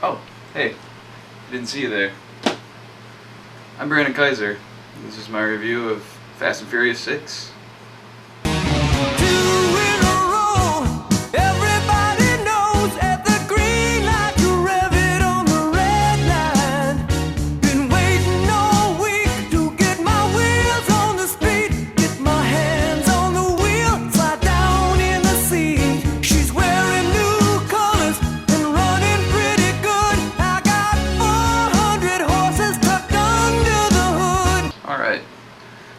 Oh, hey, didn't see you there. I'm Brandon Kayser. This is my review of Fast and Furious 6. Alright,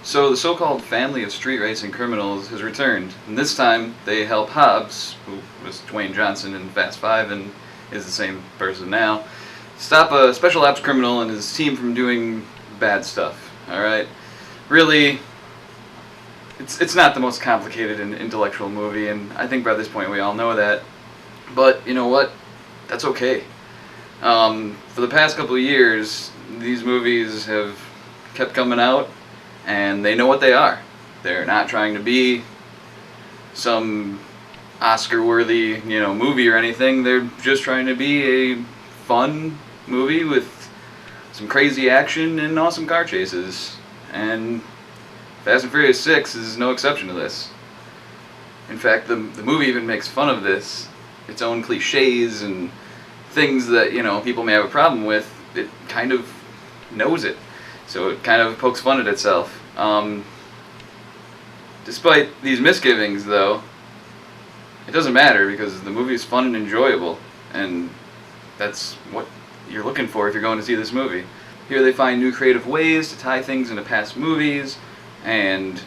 so the so-called family of street racing criminals has returned, and this time they help Hobbs, who was Dwayne Johnson in Fast 5 and is the same person now, stop a special ops criminal and his team from doing bad stuff. Alright? Really, it's not the most complicated and intellectual movie, and I think by this point we all know that, but you know what? That's okay. For the past couple of years, these movies have kept coming out, and they know what they are. They're not trying to be some Oscar-worthy, movie or anything. They're just trying to be a fun movie with some crazy action and awesome car chases. And Fast and Furious 6 is no exception to this. In fact, the movie even makes fun of this, its own cliches and things that, people may have a problem with. It kind of knows it. So it kind of pokes fun at itself. Despite these misgivings, though, it doesn't matter because the movie is fun and enjoyable, and that's what you're looking for if you're going to see this movie. Here they find new creative ways to tie things into past movies and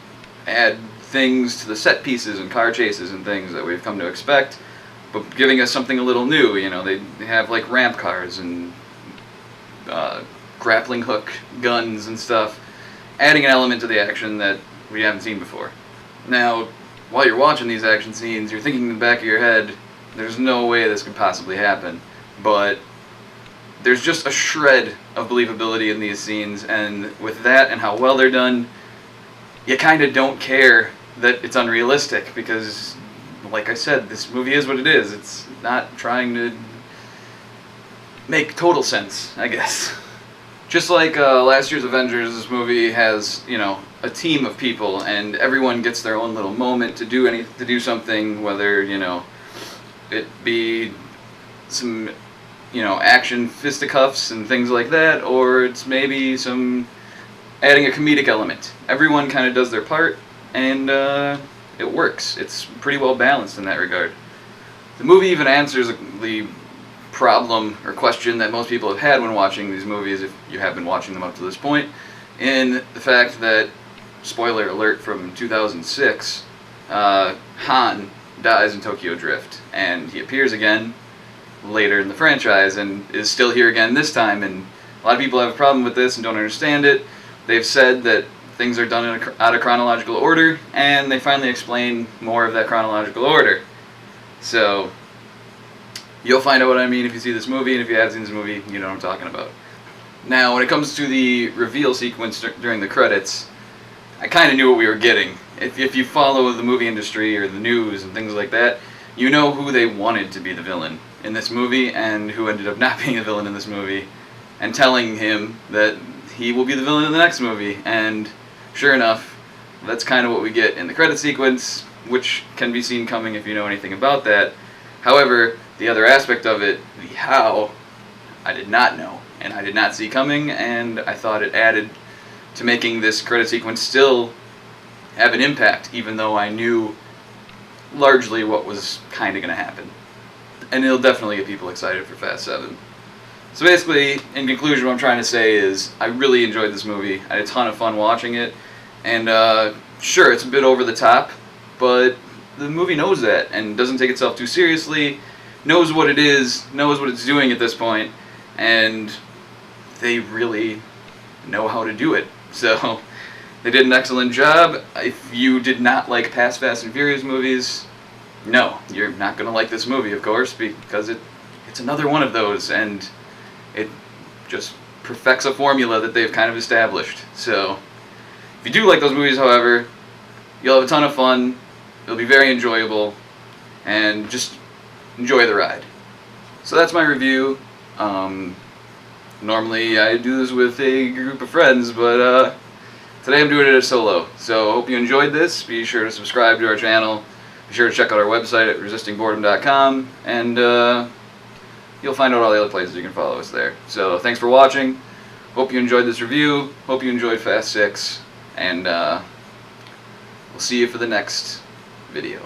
add things to the set pieces and car chases and things that we've come to expect, but giving us something a little new. They have like ramp cars and grappling hook guns and stuff, adding an element to the action that we haven't seen before. Now, while you're watching these action scenes, you're thinking in the back of your head, there's no way this could possibly happen. But there's just a shred of believability in these scenes, and with that and how well they're done, you kind of don't care that it's unrealistic, because, like I said, this movie is what it is. It's not trying to make total sense, I guess. Just like last year's Avengers, this movie has, a team of people, and everyone gets their own little moment to do something, whether, it be some, action fisticuffs and things like that, or it's maybe some adding a comedic element. Everyone kind of does their part, and it works. It's pretty well balanced in that regard. The movie even answers the problem or question that most people have had when watching these movies, if you have been watching them up to this point, in the fact that, spoiler alert from 2006, Han dies in Tokyo Drift, and he appears again later in the franchise and is still here again this time, and a lot of people have a problem with this and don't understand it. They've said that things are done out of chronological order, and they finally explain more of that chronological order. So you'll find out what I mean if you see this movie, and if you have seen this movie, you know what I'm talking about. Now, when it comes to the reveal sequence during the credits, I kind of knew what we were getting. If you follow the movie industry or the news and things like that, you know who they wanted to be the villain in this movie and who ended up not being the villain in this movie, and telling him that he will be the villain in the next movie. And sure enough, that's kind of what we get in the credit sequence, which can be seen coming if you know anything about that. However, the other aspect of it, the how, I did not know, and I did not see coming, and I thought it added to making this credit sequence still have an impact, even though I knew largely what was kind of going to happen. And it'll definitely get people excited for Fast 7. So basically, in conclusion, what I'm trying to say is, I really enjoyed this movie. I had a ton of fun watching it, and sure, it's a bit over the top, but the movie knows that, and doesn't take itself too seriously, knows what it is, knows what it's doing at this point, and they really know how to do it. So they did an excellent job. If you did not like past Fast and Furious movies, no, you're not going to like this movie, of course, because it's another one of those, and it just perfects a formula that they've kind of established. So if you do like those movies, however, you'll have a ton of fun, it'll be very enjoyable, and just enjoy the ride. So that's my review. Normally I do this with a group of friends, but today I'm doing it as solo. So hope you enjoyed this. Be sure to subscribe to our channel. Be sure to check out our website at resistingboredom.com, and you'll find out all the other places you can follow us there. So thanks for watching. Hope you enjoyed this review. Hope you enjoyed Fast 6, and we'll see you for the next video.